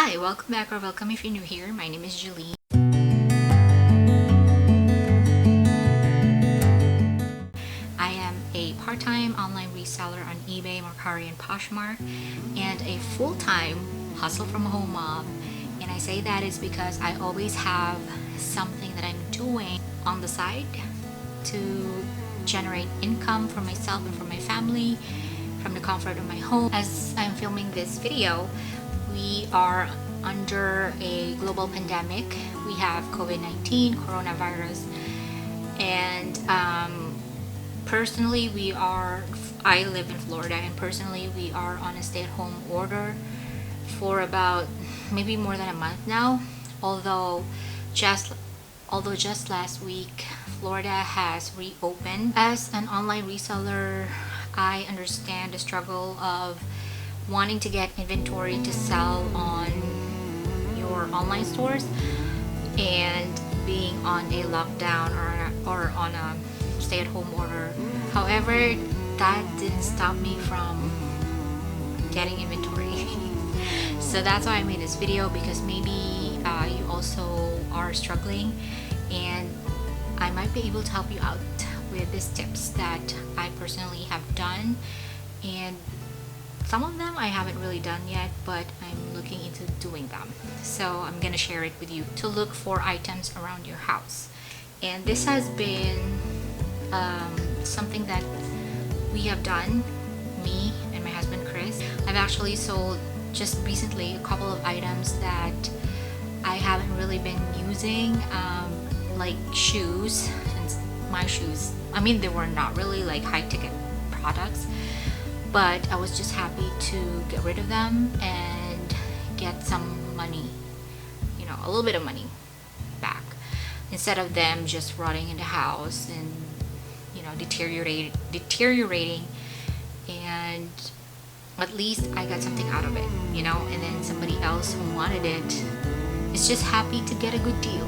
Hi, welcome back or welcome if you're new here. My name is Geline. I am a part-time online reseller on eBay, MERCARI, and POSHMARK, and a full-time hustle from home mom. And I say that is because I always have something that I'm doing on the side to generate income for myself and for my family from the comfort of my home. As I'm filming this video, we are under a global pandemic. We have COVID-19, coronavirus, and personally I live in Florida, and personally we are on a stay-at-home order for about maybe more than a month now, although just last week Florida has reopened. As an online reseller, I understand the struggle of wanting to get inventory to sell on your online stores and being on a lockdown or on a stay-at-home order. However, that didn't stop me from getting inventory. So that's why I made this video, because maybe you also are struggling, and I might be able to help you out with these tips that I personally have done, and some of them I haven't really done yet, but I'm looking into doing them. So I'm gonna share it with you to look for items around your house. And this has been something that we have done, me and my husband Chris. I've actually sold just recently a couple of items that I haven't really been using, like shoes. My shoes, I mean, they were not really like high ticket products, but I was just happy to get rid of them and get some money, a little bit of money back, instead of them just rotting in the house and deteriorating. And at least I got something out of it, and then somebody else who wanted it is just happy to get a good deal.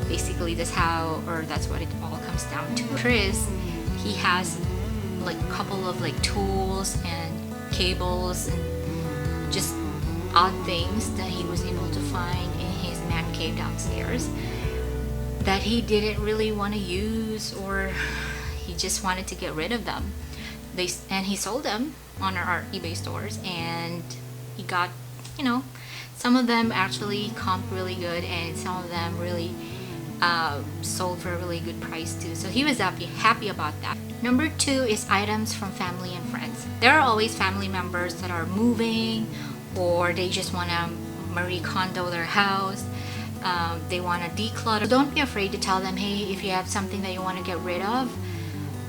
Basically, that's what it all comes down to. Chris, he has like a couple of like tools and cables and just odd things that he was able to find in his man cave downstairs that he didn't really want to use, or he just wanted to get rid of them. And he sold them on our eBay stores, and he got, some of them actually comped really good, and some of them really sold for a really good price too. So he was happy about that. Number 2 is items from family and friends. There are always family members that are moving, or they just want to Marie Kondo their house. They want to declutter. Don't be afraid to tell them, hey, if you have something that you want to get rid of,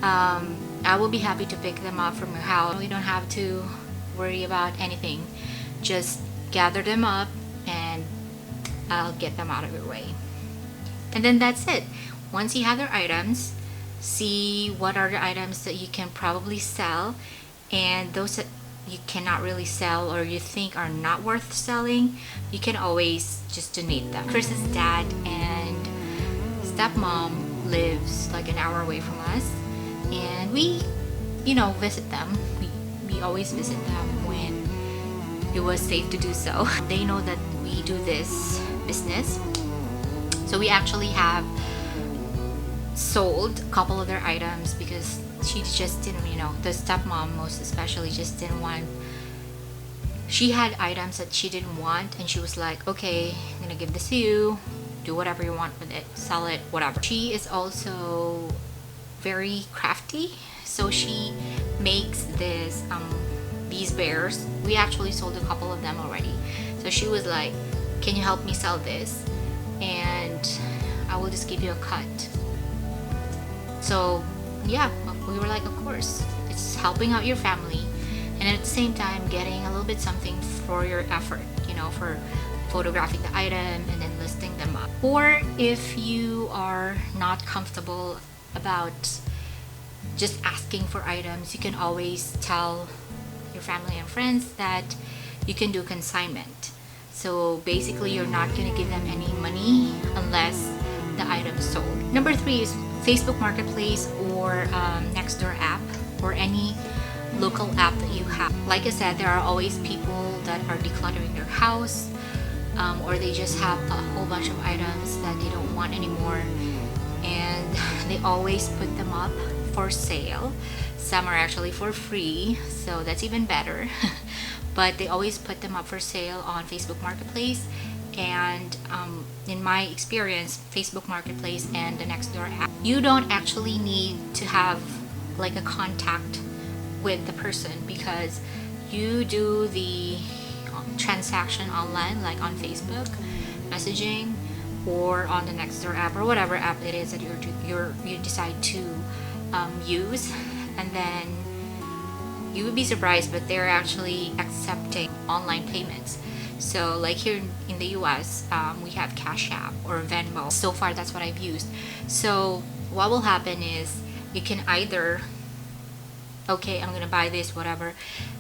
I will be happy to pick them up from your house. You don't have to worry about anything. Just gather them up and I'll get them out of your way. And then that's it. Once you have their items, see what are the items that you can probably sell, and those that you cannot really sell or you think are not worth selling, you can always just donate them. Chris's dad and stepmom lives like an hour away from us, and we visit them. We always visit them when it was safe to do so. They know that we do this business, so we actually have sold a couple of their items because she just didn't, the stepmom most especially just didn't want. She had items that she didn't want, and she was like, okay, I'm gonna give this to you, do whatever you want with it, sell it, whatever. She is also very crafty, so she makes these bears. We actually sold a couple of them already. So she was like, can you help me sell this, and I will just give you a cut. So yeah, we were like, of course, it's helping out your family, and at the same time getting a little bit something for your effort, for photographing the item and then listing them up. Or if you are not comfortable about just asking for items, you can always tell your family and friends that you can do consignment. So basically, you're not going to give them any money unless the item is sold. Number 3 is Facebook Marketplace or Nextdoor app, or any local app that you have. Like I said, there are always people that are decluttering their house, or they just have a whole bunch of items that they don't want anymore, and they always put them up for sale. Some are actually for free, so that's even better. But they always put them up for sale on Facebook Marketplace. And in my experience, Facebook Marketplace and the Nextdoor app, you don't actually need to have like a contact with the person, because you do the transaction online, like on Facebook messaging or on the Nextdoor app or whatever app it is that you decide to use, and then you would be surprised, but they're actually accepting online payments. So like here in the US, we have Cash App or Venmo. So far that's what I've used. So what will happen is you can either, okay, I'm gonna buy this, whatever,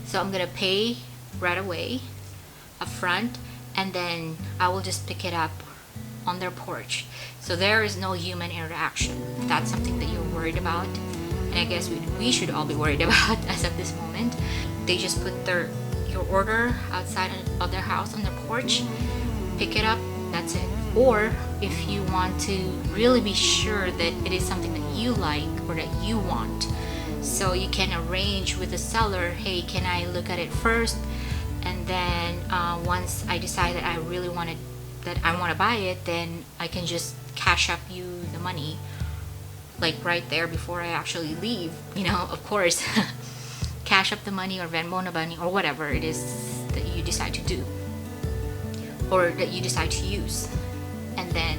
so I'm gonna pay right away upfront, and then I will just pick it up on their porch. So there is no human interaction. If that's something that you're worried about, and I guess we should all be worried about as of this moment, they just put your order outside of their house on their porch, pick it up, that's it. Or if you want to really be sure that it is something that you like or that you want, so you can arrange with the seller, hey, can I look at it first, and then once I decide that I really want to buy it, then I can just cash up you the money, like right there before I actually leave, of course. Cash up the money or Venmo the money or whatever it is that you decide to do or that you decide to use, and then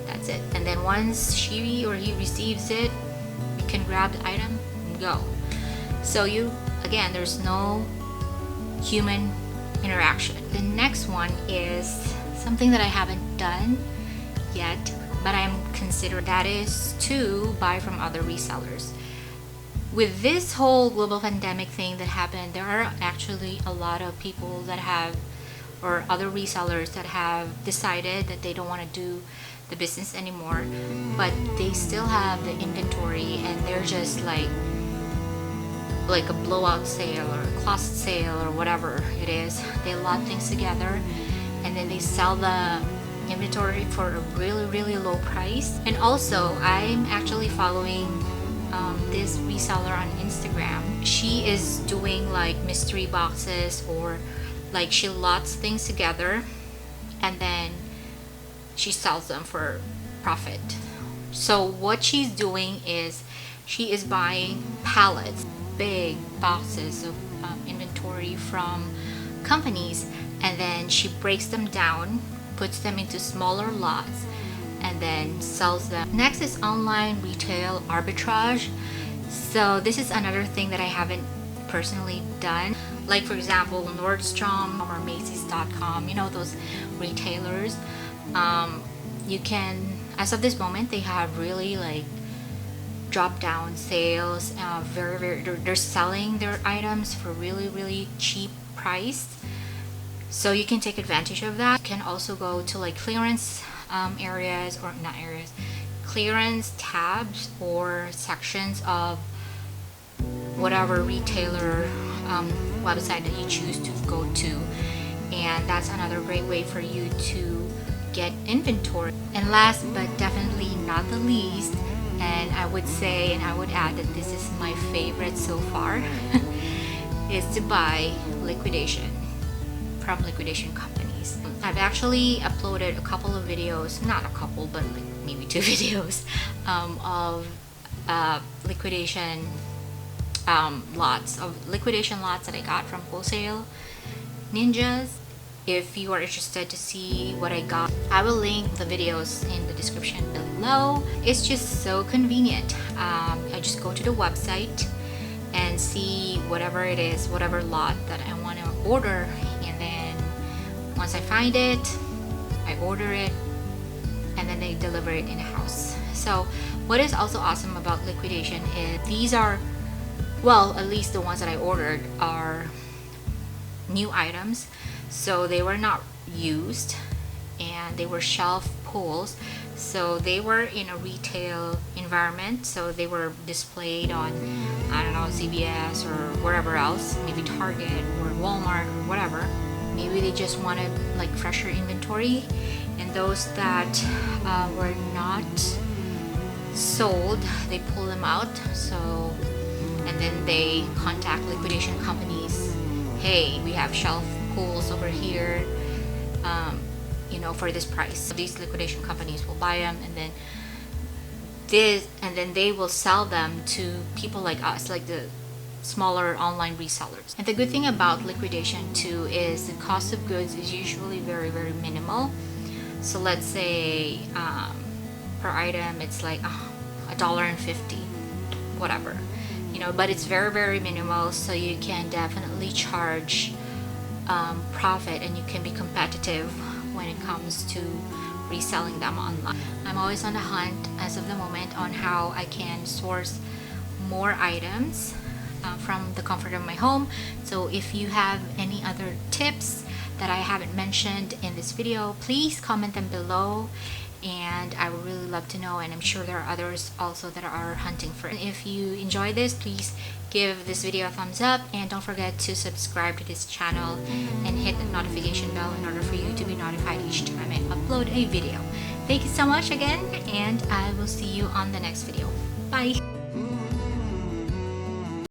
that's it. And then once she or he receives it, you can grab the item and go. So again, there's no human interaction. The next one is something that I haven't done yet, but I'm considering, that is to buy from other resellers. With this whole global pandemic thing that happened, there are actually a lot of people that have, or other resellers that have decided that they don't want to do the business anymore, but they still have the inventory, and they're just like a blowout sale or a closet sale or whatever it is. They lot things together and then they sell the inventory for a really, really low price. And also, I'm actually following this reseller on Instagram. She is doing like mystery boxes, or like she lots things together and then she sells them for profit. So what she's doing is she is buying pallets, big boxes of inventory from companies, and then she breaks them down, puts them into smaller lots, and then sells them. Next is online retail arbitrage. So this is another thing that I haven't personally done. Like for example, Nordstrom or Macy's.com, those retailers. You can, as of this moment, they have really like drop down sales. They're selling their items for really, really cheap price. So you can take advantage of that. You can also go to like clearance areas, or not areas, clearance tabs or sections of whatever retailer website that you choose to go to, and that's another great way for you to get inventory. And last but definitely not the least, and I would say and I would add that this is my favorite so far, is to buy liquidation from liquidation companies. I've actually uploaded a couple of videos, not a couple, but like maybe 2 videos of liquidation lots that I got from wholesale ninjas. If you are interested to see what I got, I will link the videos in the description below. It's just so convenient. I just go to the website and see whatever it is, whatever lot that I want to order, and then once I find it, I order it, and then they deliver it in the house. So what is also awesome about liquidation is these are, well, at least the ones that I ordered are new items, so they were not used and they were shelf pulls. So they were in a retail environment, so they were displayed on, I don't know, CVS or wherever else, maybe Target or Walmart or whatever. Maybe they just wanted like fresher inventory, and those that were not sold, they pull them out. So, and then they contact liquidation companies. Hey, we have shelf pools over here, you know, for this price. So these liquidation companies will buy them, and then they will sell them to people like us, like the smaller online resellers. And the good thing about liquidation too is the cost of goods is usually very, very minimal. So let's say per item it's like $1.50, whatever, you know, but it's very, very minimal, so you can definitely charge profit, and you can be competitive when it comes to reselling them online. I'm always on the hunt as of the moment on how I can source more items from the comfort of my home. So if you have any other tips that I haven't mentioned in this video, please comment them below, and I would really love to know, and I'm sure there are others also that are hunting for it. If you enjoy this, please give this video a thumbs up, and don't forget to subscribe to this channel and hit the notification bell in order for you to be notified each time I upload a video. Thank you so much again, and I will see you on the next video. Bye!